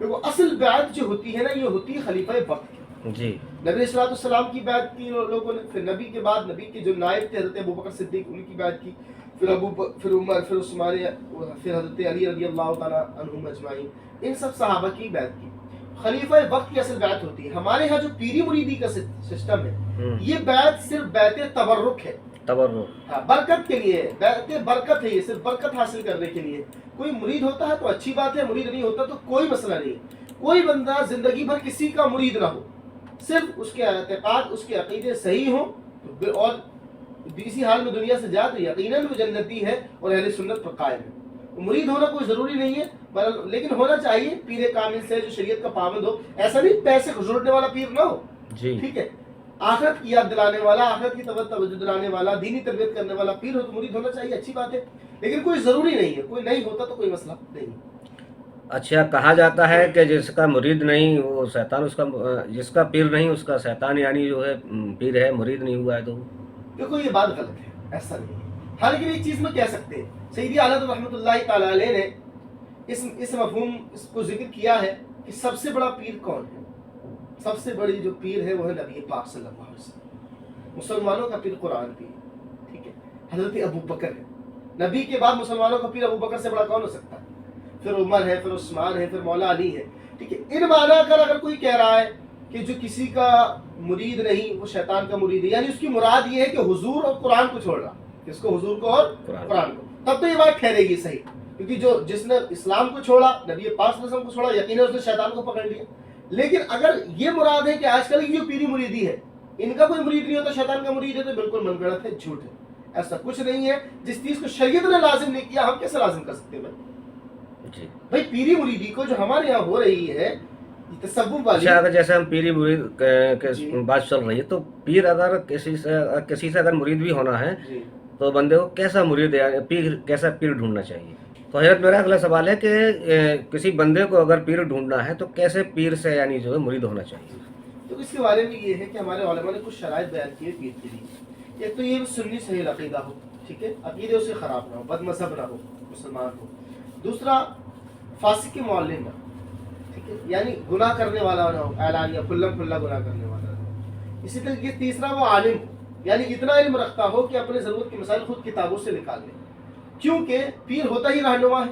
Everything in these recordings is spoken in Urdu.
دیکھو اصل بیعت جو ہوتی ہے نا یہ ہوتی ہے خلیفہ وقت کی. جی نبی علیہ السلام کی بیعت کی لوگوں نے, پھر نبی کے بعد نبی کے جو نائب تھے حضرت ابوبکر صدیق ان کی بیعت کی, پھر پھر عمر, پھر عثمان, پھر حضرت علی رضی اللہ تعالیٰ عنہم اجمعین, ان سب صحابہ کی بیعت کی. خلیفہ وقت کی اصل بیعت ہوتی ہے. ہمارے ہاں جو پیری مریدی کا سسٹم ہے یہ بیعت صرف بیعت تبرک ہے, ہاں برکت کے لیے ہے, بیعت برکت ہے, یہ صرف برکت حاصل کرنے کے لیے. کوئی مرید ہوتا ہے تو اچھی بات ہے, مرید نہیں ہوتا تو کوئی مسئلہ نہیں. کوئی بندہ زندگی بھر کسی کا مرید نہ ہو, صرف اس کے اعتقاد اس کے عقیدے صحیح ہوں اور اسی حال میں دنیا سے جائے تو یقیناً وہ جنتی ہے اور اہل سنت پر قائم ہے. مرید ہونا کوئی ضروری نہیں ہے, لیکن ہونا چاہیے پیر کامل سے جو شریعت کا پابند ہو. ایسا نہیں پیسے جوڑنے والا پیر نہ ہو, ٹھیک ہے, آخرت کی یاد دلانے والا, آخرت کی توجہ دلانے والا, دینی تربیت کرنے والا پیر ہو تو مرید ہونا چاہیے, اچھی بات ہے, لیکن کوئی ضروری نہیں ہے. کوئی نہیں ہوتا تو کوئی مسئلہ نہیں. اچھا, کہا جاتا ہے کہ جس کا مرید نہیں وہ شیطان, اس کا جس کا پیر نہیں اس کا شیطان یعنی جو ہے پیر ہے, مرید نہیں ہوا ہے تو. دیکھو یہ بات غلط ہے, ایسا نہیں ہے. ہر ایک چیز میں کہہ سکتے ہیں. سیدی اعلیٰ رحمۃ اللہ تعالی علیہ نے اس مفہوم اس کو ذکر کیا ہے کہ سب سے بڑا پیر کون ہے. سب سے بڑی جو پیر ہے وہ ہے نبی پاک صلی اللہ علیہ وسلم. مسلمانوں کا پیر قرآن پیر, ٹھیک ہے, حضرت ابو بکر ہے. نبی کے بعد مسلمانوں کا پیر ابو بکر سے بڑا کون ہو سکتا ہے؟ پھر عمر ہے, پھر عثمان ہے, پھر مولا علی ہے, ٹھیک ہے. ان معنی کر اگر کوئی کہہ رہا ہے کہ جو کسی کا مرید نہیں وہ شیطان کا مرید ہے, یعنی اس کی مراد یہ ہے کہ حضور اور قرآن کو چھوڑ رہا, کس کو, حضور کو اور قرآن کو, تب تو یہ بات ٹھہرے گی صحیح. کیونکہ جس نے اسلام کو چھوڑا, نبی پاک صلی اللہ علیہ وسلم کو چھوڑا, یقیناً اس نے شیطان کو پکڑ لیا. لیکن اگر یہ مراد ہے کہ آج کل کی جو پیری مریدی ہے ان کا کوئی مرید نہیں ہوتا, شیطان کا مرید ہے, تو بالکل من گڑت ہے, جھوٹ ہے. ایسا کچھ نہیں ہے. جس چیز کو شریعت نے لازم نہیں کیا ہم کیسے لازم کر سکتے ہیں جی بھائی. پیری مریدی کو جو ہمارے یہاں ہو رہی ہے تصوف والی, اچھا, اگر جیسے ہم پیری مرید کے بات چل رہی ہے تو پیر اگر کسی سے اگر مرید بھی ہونا ہے تو بندے کو کیسا مرید ہے, پیر کیسا پیر ڈھونڈنا چاہیے؟ تو حضرت میرا اگلا سوال ہے کہ کسی بندے کو اگر پیر ڈھونڈنا ہے تو کیسے پیر سے یعنی جو ہے مرید ہونا چاہیے؟ تو اس کے بارے میں یہ ہے کہ ہمارے علماء نے کچھ شرائط بیان کی ہے پیر کے لیے. ایک تو یہ سنی صحیح عقیدہ ہو, ٹھیک ہے, عقیدے اسے خراب نہ ہو, بد مذہب نہ ہو, مسلمان ہو. دوسرا فاسق معلم نہ, ٹھیک ہے, یعنی گناہ کرنے والا نہ ہو, اعلانیہ کھلا کھلا گناہ کرنے والا نہ ہو. اسی طریقے تیسرا وہ عالم ہو, یعنی اتنا علم رکھتا ہو کہ اپنے ضرورت کے مسائل خود کتابوں سے نکال لے. کیونکہ پیر ہوتا ہی رہنما ہے,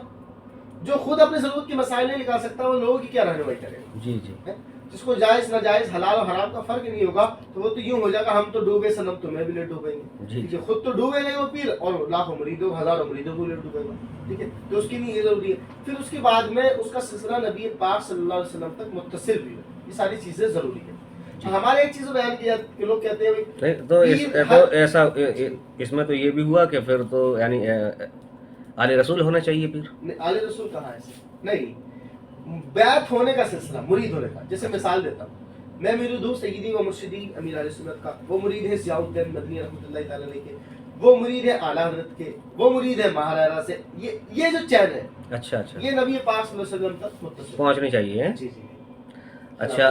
جو خود اپنے ضرورت کے مسائل نہیں نکال سکتا وہ لوگوں کی کیا رہنمائی کرے گا. جی جی. جس کو جائز ناجائز حلال اور حرام کا فرق نہیں ہوگا تو وہ تو یوں ہو جائے گا ہم تو ڈوبے صنم تمہیں بھی لے ڈوبیں گے, ٹھیک ہے. خود تو ڈوبے گا وہ پیر اور لاکھوں مریدوں ہزاروں مریدوں کو لے ڈوبے گا, ٹھیک ہے. تو اس کے لیے یہ ضروری ہے. پھر اس کے بعد میں اس کا سلسلہ نبی پاک صلی اللہ علیہ وسلم تک متصل بھی ہو. یہ ساری چیزیں ضروری ہیں. ہمارے ایک چیز بیان کیا کہ لوگ کہتے ہیں تو ایسا اس میں تو یہ بھی ہوا کہ پھر تو یعنی آل رسول ہونا چاہیے پیر. آل رسول کہاں ہے؟ نہیں, بیعت ہونے کا سلسلہ, مرید ہونے کا. جیسے مثال دیتا ہوں, میں مرید ہوں سیدی و مرشدی امیر علیہ سنت کا, وہ مرید ہے ضیاء الدین مدنی رحمۃ اللہ تعالی علیہ کے, وہ مرید ہے اعلیٰ حضرت کے, وہ مرید ہے مہاراجا سے. یہ جو چین ہے, اچھا اچھا, یہ نبی پاک صلی اللہ علیہ وسلم تک متصل پہنچنی چاہیے. جی جی. اچھا.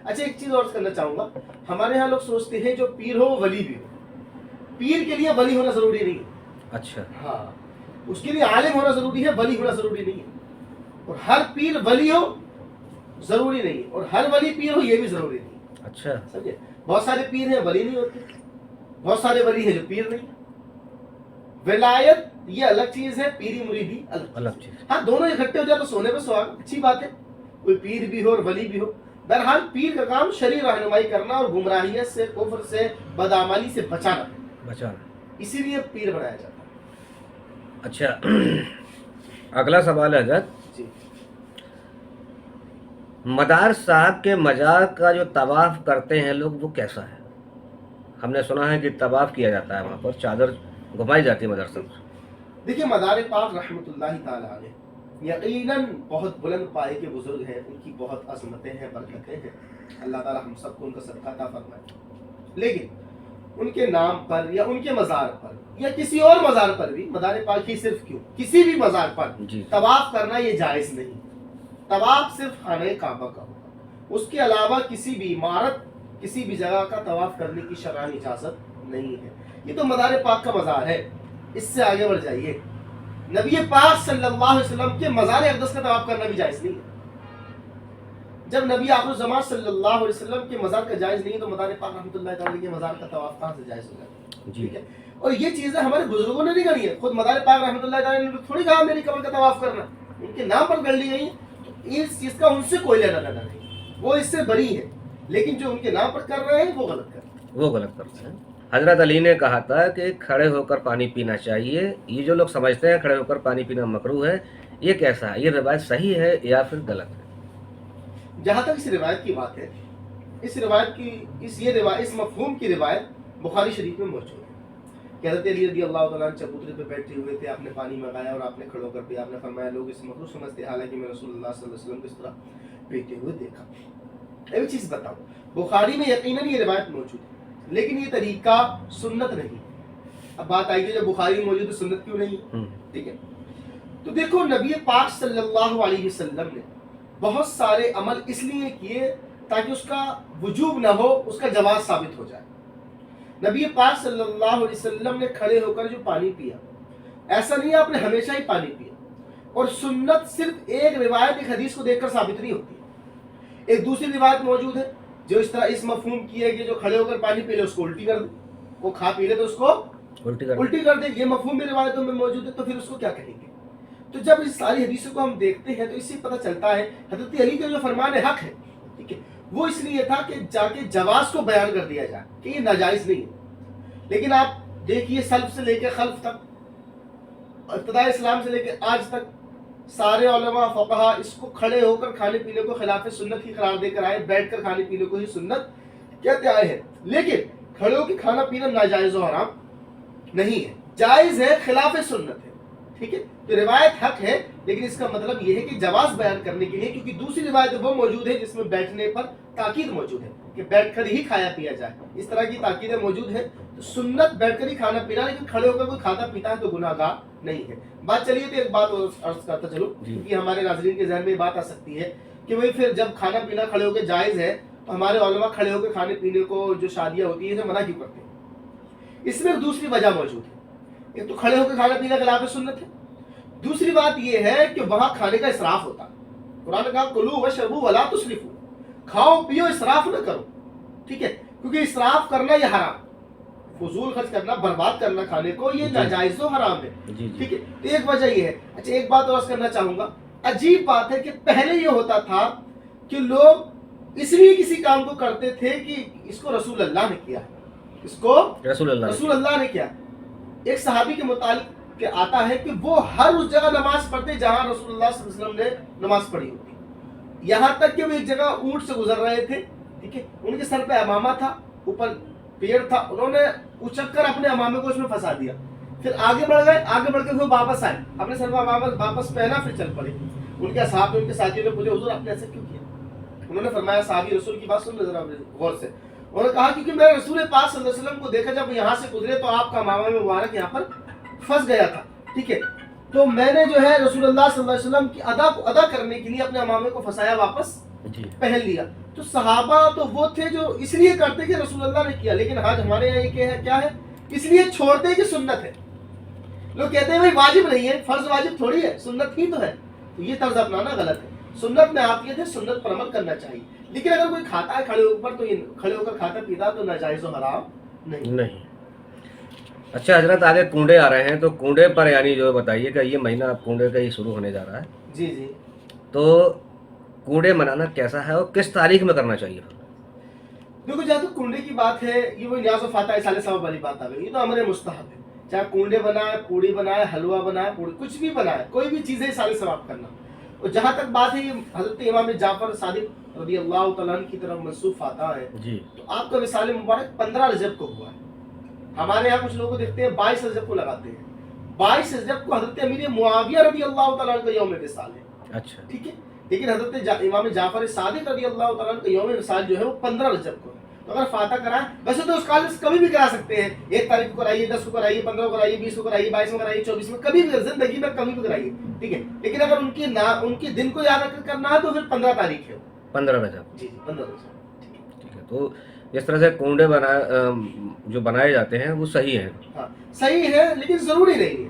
اچھا ایک چیز اور کرنا چاہوں گا, ہمارے یہاں لوگ سوچتے ہیں جو پیر ہو وہ ولی بھی ہو. پیر کے لیے ولی ہونا ضروری نہیں ہے. اچھا. ہاں, اس کے لیے عالم ہونا ضروری ہے, ولی ہونا ضروری نہیں ہے. اور ہر پیر ولی ہو ضروری نہیں, اور ہر ولی پیر ہو یہ بھی ضروری نہیں. اچھا, سمجھے. بہت سارے پیر ہیں ولی نہیں ہوتے, بہت سارے ولی ہیں جو پیر نہیں. ولایت یہ الگ چیز ہے, پیری مریدی الگ چیز. ہاں, دونوں اکٹھے ہو جائے تو سونے پہ سہاگا, اچھی بات ہے. کوئی پیر بھی ہو اور ولی بھی ہو. بہرحال پیر کا کام شرعی رہنمائی کرنا اور گمراہیت سے, کفر سے, بدعمالی سے بچانا, اسی لیے پیر بنایا جاتا ہے. اچھا, اگلا سوال ہے حضرت, جی. مدار صاحب کے مزار کا جو طواف کرتے ہیں لوگ وہ کیسا ہے؟ ہم نے سنا ہے کہ طواف کیا جاتا ہے وہاں پر, چادر گھمائی جاتی ہے مدار صاحب. دیکھیے مدار پاک رحمۃ اللہ تعالی علیہ یقیناً بہت بلند پائے کے بزرگ ہیں, ان کی بہت عظمتیں ہیں, برکتیں ہیں. اللہ تعالی ہم سب کو ان کا صدقہ عطا فرمائے. لیکن ان کے نام پر یا ان کے مزار پر یا کسی اور مزار پر بھی, مدار پاک ہی صرف کیوں, کسی بھی مزار پر طواف کرنا یہ جائز نہیں. طواف صرف خانہ کعبہ کا ہوگا, اس کے علاوہ کسی بھی عمارت, کسی بھی جگہ کا طواف کرنے کی شرعی اجازت نہیں ہے. یہ تو مدار پاک کا مزار ہے, اس سے آگے بڑھ جائیے. نبی پاک صلی اللہ علیہ وسلم کے مزار اقدس کا طواف کرنا بھی جائز نہیں ہے. جب نبی آخر الزمان صلی اللہ علیہ وسلم کے مزار کا جائز نہیں تو مدار پاک رحمۃ اللہ تعالی کے مزار کا طواف کہاں سے جائز ہو گیا؟ ٹھیک ہے. اور یہ چیزیں ہمارے بزرگوں نے نہیں کری ہے، خود مدار پاک رحمۃ اللہ تعالی نے تھوڑی کہا میری قبر کا طواف کرنا، ان کے نام پر کر لی گئی. تو اس چیز کا ان سے کوئی لینا دینا نہیں، وہ اس سے بری ہے. لیکن جو ان کے نام پر کر رہے ہیں وہ غلط کر رہے ہیں. وہ غلط کرتے ہیں. حضرت علی نے کہا تھا کہ کھڑے ہو کر پانی پینا چاہیے. یہ جو لوگ سمجھتے ہیں کھڑے ہو کر پانی پینا مکروہ ہے، یہ کیسا ہے؟ یہ روایت صحیح ہے یا پھر غلط ہے؟ جہاں تک اس روایت کی بات ہے، اس روایت کی اس مفہوم کی روایت بخاری شریف میں موجود ہے کہ حضرت علی رضی اللہ تعالیٰ چبوترے پہ بیٹھے ہوئے تھے، آپ نے پانی منگایا اور آپ نے کھڑے ہو کر پیا. آپ نے فرمایا لوگ اس مکروہ سمجھتے ہیں، حالانکہ میں رسول اللہ صلی اللہ علیہ وسلم کو اس طرح پیتے ہوئے دیکھا. ایک چیز بتاؤں، بخاری میں یقیناً یہ روایت موجود ہے، لیکن یہ طریقہ سنت نہیں. اب بات آئی کہ جب بخاری موجود ہے سنت کیوں نہیں؟ ٹھیک ہے. تو دیکھو نبی پاک صلی اللہ علیہ وسلم نے بہت سارے عمل اس لیے کیے تاکہ اس کا وجوب نہ ہو، اس کا جواز ثابت ہو جائے. نبی پاک صلی اللہ علیہ وسلم نے کھڑے ہو کر جو پانی پیا، ایسا نہیں ہے آپ نے ہمیشہ ہی پانی پیا. اور سنت صرف ایک روایت ایک حدیث کو دیکھ کر ثابت نہیں ہوتی. ایک دوسری روایت موجود ہے جو اس طرح اس مفہوم کی ہے کہ جو کھڑے ہو کر پانی پی لے اس کو الٹی کر دے، وہ کھا پی لے تو اس کو الٹی کر دے. یہ مفہوم بھی روایتوں میں موجود ہے. تو پھر اس کو کیا کہیں گے؟ تو جب اس ساری حدیثوں کو ہم دیکھتے ہیں تو اس سے پتہ چلتا ہے حضرت علی کا جو فرمان حق ہے، ٹھیک ہے، وہ اس لیے تھا کہ جا کے جواز کو بیان کر دیا جائے کہ یہ ناجائز نہیں ہے. لیکن آپ دیکھیے سلف سے لے کے خلف تک، ابتداء اسلام سے لے کے آج تک سارے علماء فقہا اس کو کھڑے ہو کر کھانے پینے کو خلاف سنت ہی قرار دے کر آئے، بیٹھ کر کھانے پینے کو ہی سنت کہتے آئے ہیں. لیکن کھڑے ہو کے کھانا پینا ناجائز و حرام نہیں ہے، جائز ہے، خلاف سنت ہے. ٹھیک ہے. تو روایت حق ہے، لیکن اس کا مطلب یہ ہے کہ جواز بیان کرنے کے لیے، کیونکہ دوسری روایت وہ موجود ہے جس میں بیٹھنے پر تاکید موجود ہے کہ بیٹھ کر ہی کھایا پیا جائے. اس طرح کی تاکیدیں موجود ہیں. تو سنت بیٹھ کر ہی کھانا پینا، لیکن کھڑے ہو کر کوئی کھاتا پیتا ہے تو گناہ گار نہیں ہے. بات چلیے تو ایک بات عرض کرتا چلو، کیونکہ ہمارے ناظرین کے ذہن میں یہ بات آ سکتی ہے کہ وہی پھر جب کھانا پینا کھڑے ہو کے جائز ہے تو ہمارے علماء کھڑے ہو کے کھانے پینے کو جو شادیاں ہوتی ہیں منع کیوں کرتے ہیں؟ اس میں ایک دوسری وجہ موجود ہے. ایک تو کھڑے ہو کے کھانا پینا خلاف سنت ہے، دوسری بات یہ ہے کہ وہاں کھانے کا اسراف ہوتا. قرآن نے کہا کلوا واشربوا ولا تسرفوا، کھاؤ پیو اسراف نہ کرو. ٹھیک ہے. کیونکہ اسراف کرنا یہ حرام، فضول خرچ کرنا، برباد کرنا کھانے کو، یہ ناجائز و حرام ہے. ٹھیک ہے. تو ایک وجہ یہ ہے. اچھا ایک بات اور کرنا چاہوں گا، عجیب بات ہے کہ پہلے یہ ہوتا تھا کہ لوگ اس لیے کسی کام کو کرتے تھے کہ اس کو رسول اللہ نے کیا، اس کو رسول اللہ نے کیا. ایک صحابی کے متعلق کہ آتا ہے کہ وہ ہر اس جگہ نماز پڑھتے جہاں رسول اللہ صلی اللہ علیہ وسلم نے نماز پڑھی ہوتی. یہاں تک کہ وہ ایک جگہ اونٹ سے گزر رہے تھے، ٹھیک ہے، ان کے سر پہ امامہ تھا، اوپر پیڑ تھا، انہوں نے اچک کر اپنے امامے کو اس میں پھنسا دیا. پھر آگے بڑھ گئے، آگے بڑھ کے پھر واپس آئے، اپنے سر پہ امامہ واپس پہنا، پھر چل پڑے. ان کے اصحاب نے، ان کے ساتھیوں نے پوچھا حضور آپ نے ایسا کیوں کیا؟ انہوں نے فرمایا صحابی رسول کی بات سن لو ذرا غور سے. انہوں نے کہا کیونکہ میں رسول پاک صلی اللہ علیہ وسلم کو دیکھا جب یہاں سے گزرے تو آپ کا امامہ میں مبارک یہاں پر پھنس گیا تھا. ٹھیک ہے. تو میں نے جو ہے رسول اللہ صلی اللہ علیہ وسلم کی ادا کرنے کے لیے اپنے امامے کو پھنسایا، واپس پہن لیا. تو صحابہ تو وہ تھے جو اس لیے کرتے کہ رسول اللہ نے کیا، لیکن آج ہمارے یہاں یہ کیا ہے، اس لیے چھوڑتے کہ سنت ہے. لوگ کہتے ہیں بھائی واجب نہیں ہے، فرض واجب تھوڑی ہے، سنت ہی تو ہے. تو یہ طرز اپنانا غلط ہے. سنت میں عافیت ہے، سنت پر عمل کرنا چاہیے. لیکن اگر کوئی کھاتا ہے کھڑے اوپر تو یہ کھڑے ہو کر کھاتا پیتا تو ناجائز و حرام نہیں. اچھا حضرت آگے کنڈے آ رہے ہیں، تو کنڈے پر یعنی جو بتائیے کہ یہ مہینہ کنڈے کا ہی شروع ہونے جا رہا ہے. جی. تو کنڈے منانا کیسا ہے اور کس تاریخ میں کرنا چاہیے؟ دیکھو جہاں تک کنڈے کی بات ہے، یہ وہ نیاز و فاتح سال ثواب والی بات آ گئی. یہ تو امر مستحب ہے، چاہے کنڈے بنائے، پوڑی بنائے، حلوہ بنائے، کچھ بھی بنائے، کوئی بھی چیز ہے سال ثواب کرنا. اور جہاں تک بات ہے یہ حضرت امام جعفر صادق رضی اللہ تعالیٰ عنہ کی طرف منسوب آتا ہے. تو آپ کا وصال مبارک 15 رجب کو ہوا ہے. ہمارے یہاں کچھ لوگ کو دیکھتے ہیں 22 رجب کو لگاتے ہیں. 22 رجب کو حضرت امیر معاویہ رضی اللہ تعالیٰ عنہ کا یوم وصال ہے. اچھا ٹھیک ہے. لیکن حضرت امام جعفر صادق رضی اللہ تعالیٰ عنہ کا یوم وصال جو ہے وہ 15 رجب کو ہے. تو اگر فاتح کرائیں، ویسے تو اس کال کبھی بھی کرا سکتے ہیں، 1 تاریخ کو کرائیے، 10 کو کرائیے، 15 کو کرائیے، 20 کو کرائیے، 22 میں کرائیے، 24 میں، کبھی بھی زندگی میں کبھی بھی کرائیے. ٹھیک ہے. لیکن اگر ان کی دن کو یاد رکھ کر کرنا ہے تو پھر 15 تاریخ ہے، 15 رجب. جی 15 رجب. ٹھیک ہے. تو اس طرح سے کنڈے جو بنائے جاتے ہیں وہ صحیح ہیں. ہاں صحیح ہے، لیکن ضروری نہیں ہے.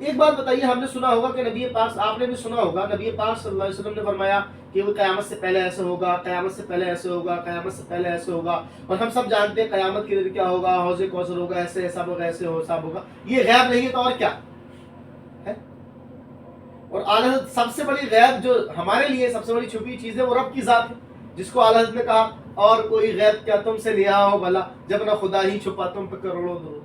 ایک بات بتائیے، ہم نے سنا ہوگا کہ نبی پاک، آپ نے بھی سنا ہوگا، نبی پاک صلی اللہ علیہ وسلم نے فرمایا کہ وہ قیامت سے پہلے ایسے ہوگا، قیامت سے پہلے ایسے ہوگا، قیامت سے پہلے ایسے ہوگا، اور ہم سب جانتے ہیں قیامت کے دن کیا ہوگا، حوض کوثر ہوگا، ایسے حساب ہوگا، ایسے حساب ہوگا. یہ غیب نہیں ہے تو اور کیا ہے؟ اور اعلیٰ حضرت سب سے بڑی غیب جو ہمارے لیے سب سے بڑی چھپی چیز ہے وہ رب کی ذات ہے، جس کو اعلیٰ حضرت نے کہا اور کوئی غیب کیا تم سے لیا ہو بھلا، جب نہ خدا ہی چھپا تم پہ کروڑوں درود.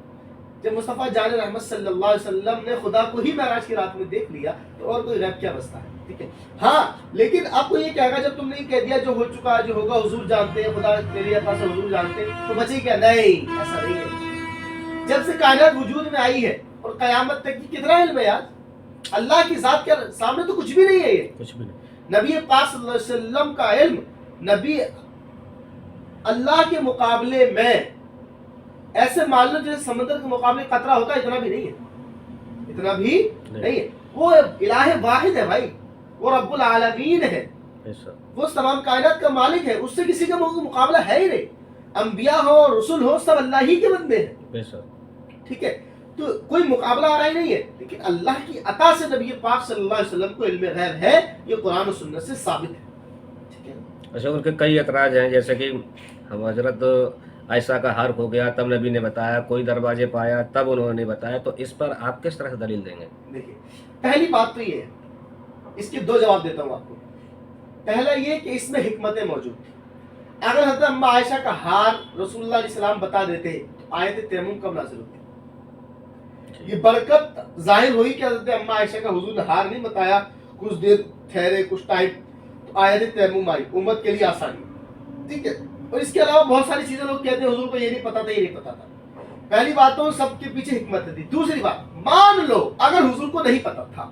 جب مصطفیٰ جان رحمت صلی اللہ علیہ وسلم نے خدا کو ہی معراج کی رات میں دیکھ لیا تو اور کوئی غیب کیا بستا ہے؟ ٹھیک ہے. ہاں لیکن آپ کو یہ کہے گا جب تم نے یہ کہہ دیا جو ہو چکا جو ہوگا حضور جانتے ہیں، خدا تیری عطا سے حضور جانتے ہیں، تو بچے کیا؟ نہیں، ایسا نہیں ہے. جب سے کائنات وجود میں آئی ہے اور قیامت تک کی کتنا علم ہے یار؟ اللہ کی ذات کے سامنے تو کچھ بھی نہیں ہے. یہ کچھ بھی نہیں. نبی پاک صلی اللہ علیہ وسلم کا علم نبی اللہ کے مقابلے میں ایسے مان لو جیسے سمندر کے مقابلے قطرہ ہوتا ہے، اتنا بھی نہیں ہے، اتنا بھی نہیں ہے. وہ الہ واحد ہے بھائی، وہ رب العالمین ہے، وہ تمام کائنات کا مالک ہے، اس سے کسی کا مقابلہ ہے ہی نہیں. انبیاء ہو رسول ہو سب اللہ ہی کے بندے ہیں. ٹھیک ہے، تو کوئی مقابلہ آ رہا ہی نہیں ہے. لیکن اللہ کی عطا سے نبی پاک صلی اللہ علیہ وسلم کو علم غیب ہے، یہ قرآن و سنت سے ثابت ہے. ٹھیک ہے. اچھا، ان کے کئی اعتراض ہیں، جیسے کہ ہم حضرت عائشہ کا حرف ہو گیا تب نبی نے بتایا، کوئی دروازے پایا تب انہوں نے بتایا، تو اس پر آپ کس طرح سے دلیل دیں گے؟ دیکھیے، پہلی بات تو یہ ہے، اس کے دو جواب دیتا ہوں آپ کو. پہلا یہ کہ اس میں حکمتیں موجود تھیں. اگر حضرت اما عائشہ کا ہار رسول اللہ علیہ السلام بتا دیتے تو آیت تیمم کب نازل ہوتی؟ یہ برکت ظاہر ہوئی کہ حضرت اما عائشہ کا حضور نے ہار نہیں بتایا، کچھ دیر ٹھہرے، کچھ ٹائم، تو آیت تیمم آئی، امت کے لیے آسانی. ٹھیک ہے. اور اس کے علاوہ بہت ساری چیزیں لوگ کہتے ہیں حضور کو یہ نہیں پتا تھا، یہ نہیں پتا تھا. پہلی بات تو سب کے پیچھے حکمت تھی. دوسری بات، مان لو اگر حضور کو نہیں پتا تھا،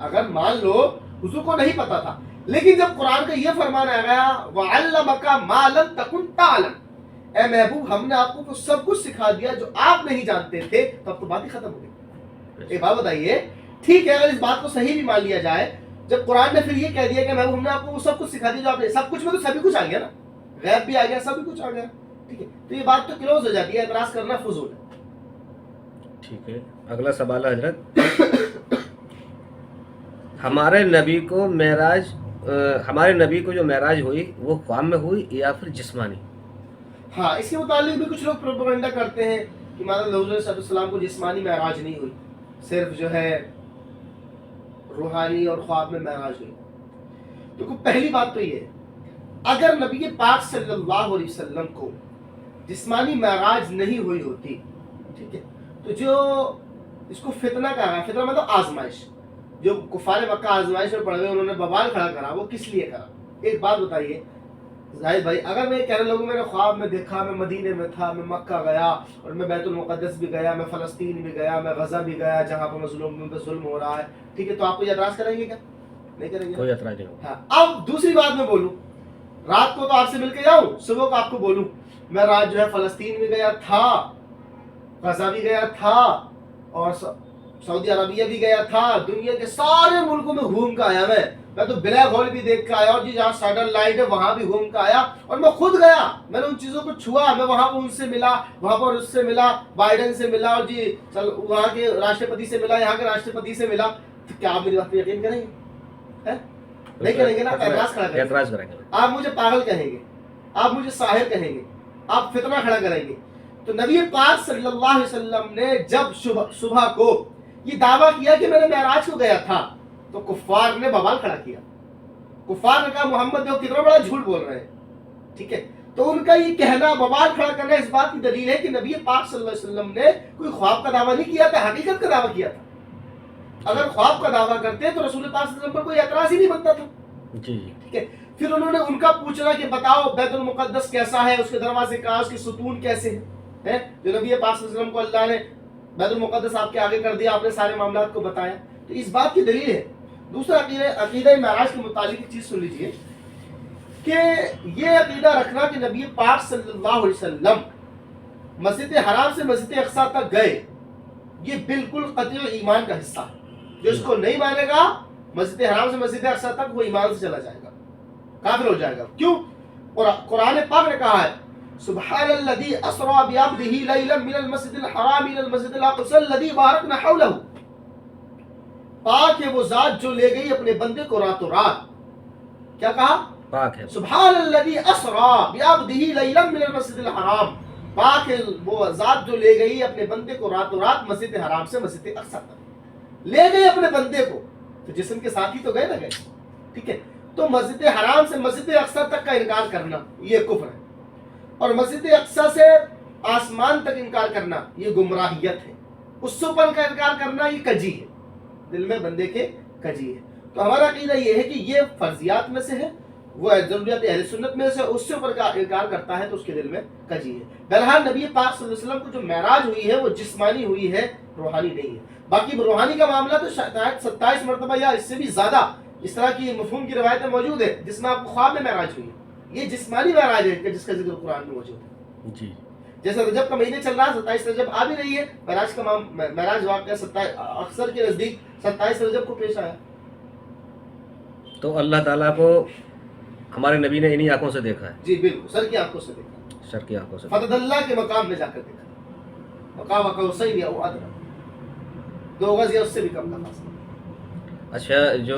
اگر مان لو حضور کو نہیں پتا تھا، لیکن جب قرآن کا یہ فرمان آ گیا وَعَلَّمَكَ مَا لَمْ تَكُنْ تَعْلَمْ، اے محبوب ہم نے آپ کو سب کچھ سکھا دیا جو آپ نہیں جانتے تھے، تب تو بات ہی ختم ہو گئی. ایک بات بتائیے، ٹھیک ہے اگر اس بات کو صحیح بھی مان لیا جائے، جب قرآن نے پھر یہ کہہ دیا کہ محبوب ہم نے آپ کو وہ سب کچھ سکھا دیا جو آپ نے، سب کچھ میں تو سبھی کچھ آ گیا نا، غیب بھی آ گیا، سب کچھ آ گیا. ٹھیک ہے، تو یہ بات تو کلوز ہو جاتی ہے، اعتراض کرنا فضول ہے. ٹھیک ہے. اگلا سوال ہے حضرت، ہمارے نبی کو جو معراج ہوئی وہ خواب میں ہوئی یا پھر جسمانی؟ ہاں، اس کے متعلق بھی کچھ لوگ پروپیگنڈا کرتے ہیں کہ مانا حضور صلی اللہ علیہ وسلم کو جسمانی معراج نہیں ہوئی، صرف جو ہے روحانی اور خواب میں معراج ہوئی. تو پہلی بات تو یہ ہے، اگر نبی پاک صلی اللہ علیہ وسلم کو جسمانی معراج نہیں ہوئی ہوتی، ٹھیک ہے، تو جو اس کو فتنہ کہا ہے، فتنہ مطلب آزمائش، جو کفار مکہ آزمائش میں پڑ گئے، انہوں نے بوال کھڑا کرا، وہ کس لیے کرا؟ ایک بات بتائیے زاہد بھائی، اگر میں کہنے لگوں میں نے خواب میں دیکھا، میں مدینے میں تھا، میں مکہ گیا اور میں بیت المقدس بھی گیا، میں فلسطین بھی گیا، میں غزہ بھی گیا جہاں پہ مظلوم پہ ظلم ہو رہا ہے، ٹھیک ہے، تو آپ کو یہ اعتراض کریں گے کیا؟ نہیں کریں گے. کوئی اعتراض نہیں. ہاں، اب دوسری بات میں بولوں، رات کو تو آپ سے مل کے جاؤں، صبح کو آپ کو بولوں میں رات جو ہے فلسطین بھی گیا تھا، غزہ بھی گیا تھا، اور سعودی عربیہ بھی گیا تھا، دنیا کے سارے ملکوں میں گھوم کے آیا. میں تو بلیک ہول بھی دیکھ کے آیا، اور جی جہاں سیٹلائٹ ہے وہاں بھی گھوم کے آیا، اور میں خود گیا، میں نے ان چیزوں کو چھوا، میں وہاں پر ان سے ملا، وہاں پر اس سے ملا، بائیڈن سے ملا، اور جی وہاں کے راشٹرپتی سے ملا، یہاں کے راشٹرپتی سے ملا. تو کیا آپ میری بات پہ یقین کریں گے؟ نہیں کریں گے نا، اعتراض کریں گے. آپ مجھے پاگل کہیں گے، آپ مجھے ساحر کہیں گے، آپ فتنہ کھڑا کریں گے. تو نبی پاک صلی اللہ علیہ وسلم نے جب صبح کو یہ دعویٰ کیا کہ میں نے معراج کو گیا تھا، تو کفار نے بوال کھڑا کیا. کفار نے کہا محمد دیکھو کتنا بڑا جھوٹ بول رہے ہیں. ٹھیک ہے، تو ان کا یہ کہنا، بوال کھڑا کرنا، اس بات کی دلیل ہے کہ نبی پاک صلی اللہ علیہ وسلم نے کوئی خواب کا دعویٰ نہیں کیا تھا، حقیقت کا دعویٰ کیا تھا. اگر خواب کا دعویٰ کرتے تو رسول پاک صلی اللہ علیہ وسلم پر کوئی اعتراض ہی نہیں بنتا تھا. ٹھیک ہے، پھر انہوں نے ان کا پوچھنا کہ بتاؤ بیت المقدس کیسا ہے، اس کے دروازے کہاں، اس کے ستون کیسے ہیں، جو نبی پاک صلی اللہ علیہ وسلم کو اللہ نے بیت المقدس آپ کے آگے کر دیا، آپ نے سارے معاملات کو بتایا. تو اس بات کی دلیل ہے. دوسرا عقیدہ معراج کے متعلق ایک چیز سن لیجئے کہ یہ عقیدہ رکھنا کہ نبی پاک صلی اللہ علیہ وسلم مسجد حرام سے مسجد اقصی تک گئے، یہ بالکل قطعی ایمان کا حصہ ہے. جو اس کو نہیں مانے گا مسجد حرام سے مسجد اقصی تک، وہ ایمان سے چلا جائے گا، کافر ہو جائے گا. کیوں؟ قرآن پاک نے کہا ہے سبحان الذی اسری بعبدہ لیلا من المسجد الحرام الى المسجد الاقصی الذی بارکنا حولہ. پاک ہے وہ ذات جو لے گئی اپنے بندے کو راتوں رات. کیا کہا؟ پاک ہے. سبحان الذی اسرا بعبدہ لیلا من المسجد الحرام. پاک ہے وہ ذات جو لے گئی اپنے بندے کو راتوں رات مسجد حرام سے مسجد اقصی تک. لے گئی اپنے بندے کو تو جسم کے ساتھ ہی تو گئے نہ گئے. ٹھیک ہے. تو مسجد حرام سے مسجد اقصی تک کا انکار کرنا یہ کفر ہے, اور مسجد اقصی سے آسمان تک انکار کرنا یہ گمراہیت ہے. اس سے اوپر کا انکار کرنا یہ کجی ہے, دل میں بندے کے کجی ہے. تو ہمارا عقیدہ یہ ہے کہ یہ فرضیات میں سے ہے, وہ ضروریات اہل سنت میں سے, اس سے اوپر کا انکار کرتا ہے تو اس کے دل میں کجی ہے. بہرحال نبی پاک صلی اللہ علیہ وسلم کو جو معراج ہوئی ہے وہ جسمانی ہوئی ہے, روحانی نہیں ہے. باقی روحانی کا معاملہ تو شاید 27 مرتبہ یا اس سے بھی زیادہ اس طرح کی مفہوم کی روایتیں موجود ہیں جس میں آپ کو خواب میں معراج ہوئی. یہ جسمانی معراج ہے کہ جس کا ذکر قرآن میں موجود ہے. جی. جیسے رجب کا مہینے چل رہا ہے, 27 رجب آ بھی رہی ہے, معراج کا معراج واقعہ اکثر کے نزدیک 27 رجب کو پیش آیا. تو اللہ تعالیٰ کو ہمارے نبی نے انہی آنکھوں سے دیکھا ہے. جی بالکل, سر کی آنکھوں سے دیکھا, سر کی آنکھوں سے. فتح اللہ کے مقام میں جا کر دیکھا. مقام قوسین یا ادنی, 2 گز یا اس سے بھی کم کا فاصلہ. اچھا, جو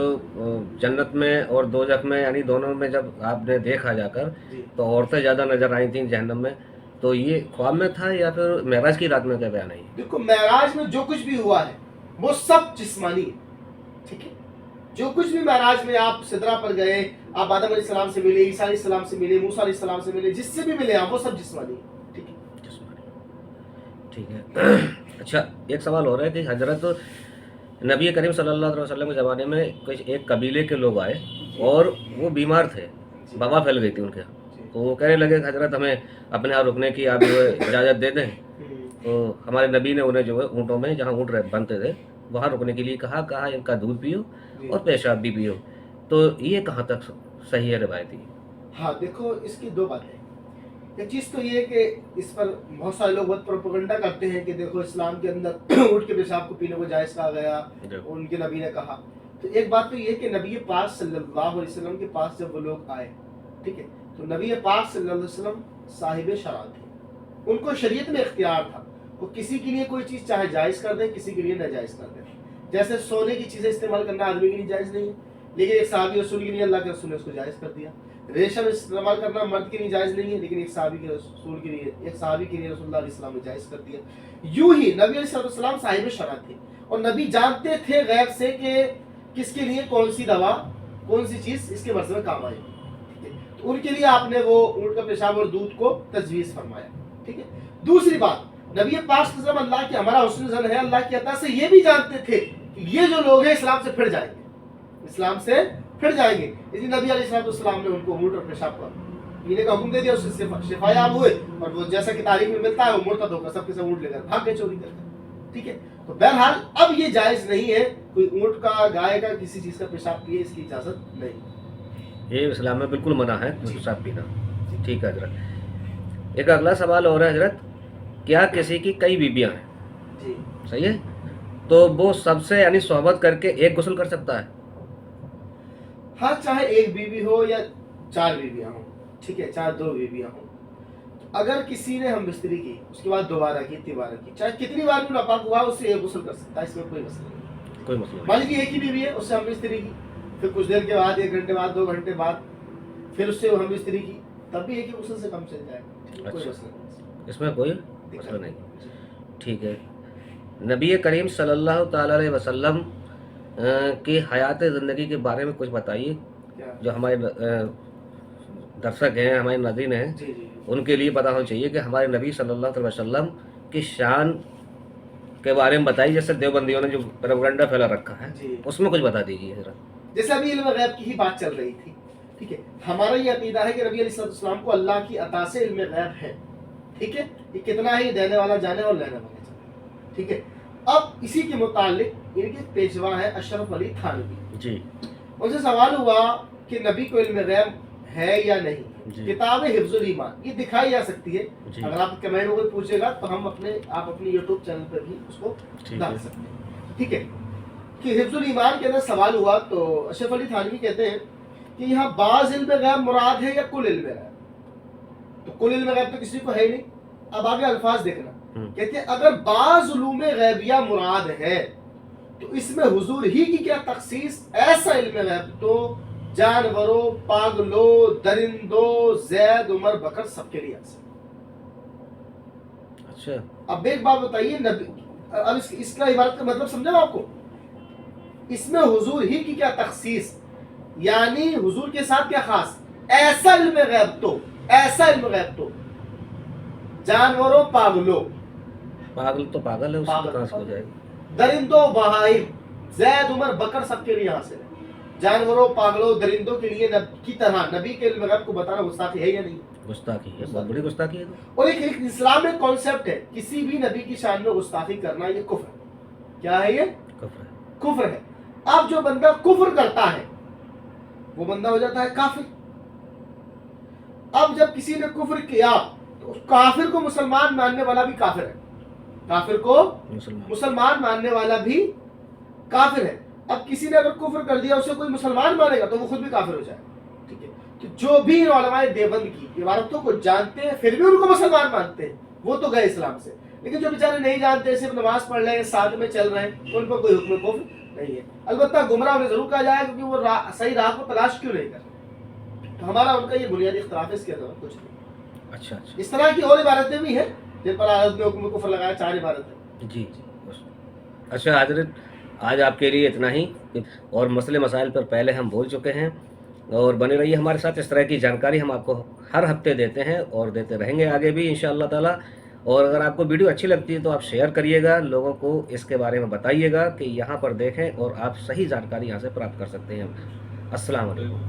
جنت میں اور دوزخ میں یعنی دونوں میں جب آپ نے دیکھا جا کر جی تو عورتیں زیادہ نظر آئی تھیں جہنم میں, تو یہ خواب میں تھا یا پھر معراج کی رات میں کیا بیان ہے؟ دیکھو, معراج میں جو کچھ بھی ہوا ہے وہ سب جسمانی ہے. ٹھیک ہے, جو کچھ بھی معراج میں آپ سدرا پر گئے, آپ آدم علیہ السلام سے ملے, عیسیٰ علیہ السلام سے ملے, موسیٰ علیہ السلام سے ملے, جس سے بھی ملے آپ وہ سب جسمانی ہے. ٹھیک ہے, جسمانی. ٹھیک ہے. اچھا, ایک سوال ہو رہا ہے کہ حضرت نبی کریم صلی اللہ علیہ وسلم کے زمانے میں کچھ ایک قبیلے کے لوگ آئے اور وہ بیمار تھے, وبا پھیل گئی تھی ان کے یہاں, تو وہ کہنے لگے کہ حضرت ہمیں اپنے یہاں رکنے کی آپ جو ہے اجازت دے دیں. تو ہمارے نبی نے انہیں جو ہے اونٹوں میں جہاں اونٹ بنتے تھے وہاں رکنے کے لیے کہا ان کا دودھ پیو اور پیشاب بھی پیو. تو یہ کہاں تک صحیح ہے روایتی؟ ہاں دیکھو, اس کی 2 باتیں. ایک چیز تو یہ کہ اس پر بہت سارے لوگ بہت پروپیگنڈا کرتے ہیں کہ دیکھو اسلام کے اندر اونٹ کے پیشاب کو پینے کو جائز کہا گیا, ان کے نبی نے کہا. تو ایک بات تو یہ کہ نبی پاک صلی اللہ علیہ وسلم کے پاس جب وہ لوگ آئے, ٹھیک ہے, تو نبی پاک صلی اللہ علیہ وسلم صاحب شرع تھے, ان کو شریعت میں اختیار تھا, وہ کسی کے لیے کوئی چیز چاہے جائز کر دیں, کسی کے لیے ناجائز کر دیں. جیسے سونے کی چیزیں استعمال کرنا آدمی کے لیے جائز نہیں ہے, لیکن ایک صحابی رسول کے لیے اللہ کے رسول نے اس کو جائز کر دیا. ریشم استعمال کرنا مرد کے لیے جائز نہیں ہے, لیکن ایک صحابی کے رسول کے لیے, ایک صحابی کے لیے رسول اللہ علیہ السلام نے جائز کر دیا. یوں ہی نبی علیہ السلام صاحب شرع تھے, اور نبی جانتے تھے غیب سے کہ کس کے لیے کون سی دوا, کون سی چیز اس کے مرض میں کام آئے. تو ان کے لیے آپ نے وہ اونٹ کا پیشاب اور دودھ کو تجویز فرمایا. ٹھیک ہے. دوسری بات, نبی پاک صلی اللہ علیہ وسلم اللہ کی ہمارا حسن ظن ہے, اللہ کی عطا سے یہ بھی جانتے تھے کہ یہ جو لوگ ہیں اسلام سے پھر جائیں گے, اسلام سے پھر جائیں گے. اس لیے نبی علیہ السلام نے ان کو اونٹ اور پیشاب پینے کا حکم دے دیا, اس سے شفا یاب ہوئے, اور وہ جیسا کہ تاریخ میں ملتا ہے وہ مرتد ہو کر سب کے سب اونٹ لے کر بھاگ گئے چوری کر کے. ٹھیک ہے. تو بہرحال اب یہ جائز نہیں ہے, کوئی اونٹ کا, گائے کا, کسی چیز کا پیشاب پیے, اس کی اجازت نہیں. یہ اسلام میں بالکل منع ہے پیشاب پینا. ٹھیک ہے حضرت. ایک اگلا سوال ہو رہا ہے حضرت, کیا کسی کی کئی بیویاں ہیں, جی صحیح ہے, تو وہ سب سے یعنی صحبت کر کے ایک غسل کر سکتا ہے؟ ہاں, چاہے ایک بیوی ہو یا 4 بیویاں ہوں, ٹھیک ہے, چاہے 2 بیویاں ہوں. اگر کسی نے ہم بستری کی, اس کے بعد دوبارہ کی, تیبارہ کی, چاہے کتنی بار بھی ناپاک ہوا, اس سے ایک غسل کر سکتا ہے, اس میں کوئی مسئلہ نہیں. کوئی مسئلہ مان لیجیے ایک ہی بیوی ہے, اس سے ہم بستری کی, پھر کچھ دیر کے بعد, 1 گھنٹے بعد, 2 گھنٹے بعد پھر اس سے ہم بستری کی, تب بھی ایک ہی غسل سے کم چل جائے گا, کوئی مسئلہ نہیں, اس میں کوئی مسئلہ نہیں. ٹھیک ہے. نبی کریم صلی اللہ تعالی علیہ وسلم کی حیات زندگی کے بارے میں کچھ بتائیے, جو ہمارے درشک ہیں, ہمارے ناظرین ہیں, ان کے لیے پتہ ہونا چاہیے کہ ہمارے نبی صلی اللہ علیہ وسلم کی شان کے بارے میں بتائیے. جیسے دیوبندیوں نے جو پروپیگنڈا پھیلا رکھا ہے, اس میں کچھ بتا دیجیے ذرا. جیسے ابھی علم غیب کی ہی بات چل رہی تھی, ٹھیک ہے, ہمارا یہ عقیدہ ہے کہ نبی علیہ السلام کو اللہ کی عطا سے علم غیب ہے. ٹھیک ہے, یہ کتنا ہی دینے والا جانے اور لینے والا جانے. ٹھیک ہے. اب اسی کے متعلق ان کے پیشوا ہے اشرف علی تھانوی. جی. ان سے سوال ہوا کہ نبی کو علم غیب ہے یا نہیں. کتاب حفظ الایمان یہ دکھائی جا سکتی ہے, اگر آپ کمنٹ میں کوئی پوچھے گا تو ہم آپ اپنے یوٹیوب چینل پر بھی اس کو ڈال سکتے ہیں. ٹھیک ہے, کہ حفظ الایمان کے اندر سوال ہوا تو اشرف علی تھانوی کہتے ہیں کہ یہاں بعض علم غیب مراد ہے یا کل علم غیب. تو کل علم غیب تو کسی کو ہے ہی نہیں. اب آگے الفاظ دیکھنا, کہتے ہیں اگر بعض علوم غیبیہ مراد ہے تو اس میں حضور ہی کی کیا تخصیص؟ ایسا علم غیب تو جانوروں، پاگلوں، درندوں، زید، عمر، بکر سب کے لیے حاصل۔ اچھا اب ایک بات بتائیے، نبی اب اس کا عبارت کا مطلب سمجھا آپ کو؟ اس میں حضور ہی کی کیا تخصیص، یعنی حضور کے ساتھ کیا خاص؟ ایسا علم غیب تو، ایسا علم غیب تو جانوروں، پاگلوں، پاگل تو پاگل ہے، اس کو کہاں سے ہو جائے گا؟ درندوں، بہائم، زید، عمر، بکر سب کے لیے حاصل ہے۔ جانوروں، پاگلوں، درندوں کے لیے کی طرح نبی کے علم غیب کو بتانا گستاخی ہے یا نہیں؟ گستاخی ہے، بہت بڑی گستاخی ہے۔ اور ایک اسلام میں کانسیپٹ ہے، کسی بھی نبی کی شان میں گستاخی کرنا یہ کفر ہے۔ کیا ہے یہ؟ کفر ہے۔ کفر ہے۔ اب جو بندہ کفر کرتا ہے وہ بندہ ہو جاتا ہے کافر۔ اب جب کسی نے کفر کیا تو کافر کو مسلمان ماننے والا بھی کافر ہے، کافر کو مسلمان ماننے والا بھی کافر ہے۔ اب کسی نے اگر کفر کر دیا اسے کوئی مسلمان مانے گا تو وہ خود بھی کافر ہو جائے گا، ٹھیک ہے؟ تو جو بھی علماء دیوبند کی عبارتوں کو جانتے ہیں پھر بھی ان کو مسلمان مانتے ہیں وہ تو گئے اسلام سے، لیکن جو بیچارے نہیں جانتے صرف نماز پڑھ رہے ہیں، ساتھ میں چل رہے ہیں، ان پر کوئی حکم کفر نہیں ہے۔ البتہ گمراہ انہیں ضرور کہا جائے کیونکہ وہ صحیح راہ کو تلاش کیوں نہیں کرتے۔ تو ہمارا ان کا یہ بنیادی اختلاف ہے، اس کے علاوہ کچھ نہیں۔ اچھا اچھا، اس طرح کی اور عبارتیں بھی ہیں جن پر عادت نے حکم کفر لگایا، 4 عبارتیں۔ جی جی۔ اچھا حضرت، آج آپ کے لیے اتنا ہی، اور مسئلے مسائل پر پہلے ہم بول چکے ہیں، اور بنے رہیے ہمارے ساتھ، اس طرح کی جانکاری ہم آپ کو ہر ہفتے دیتے ہیں اور دیتے رہیں گے آگے بھی انشاءاللہ تعالی۔ اور اگر آپ کو ویڈیو اچھی لگتی ہے تو آپ شیئر کریے گا، لوگوں کو اس کے بارے میں بتائیے گا کہ یہاں پر دیکھیں اور آپ صحیح جانکاری یہاں سے پراپت کر سکتے ہیں۔ السلام علیکم۔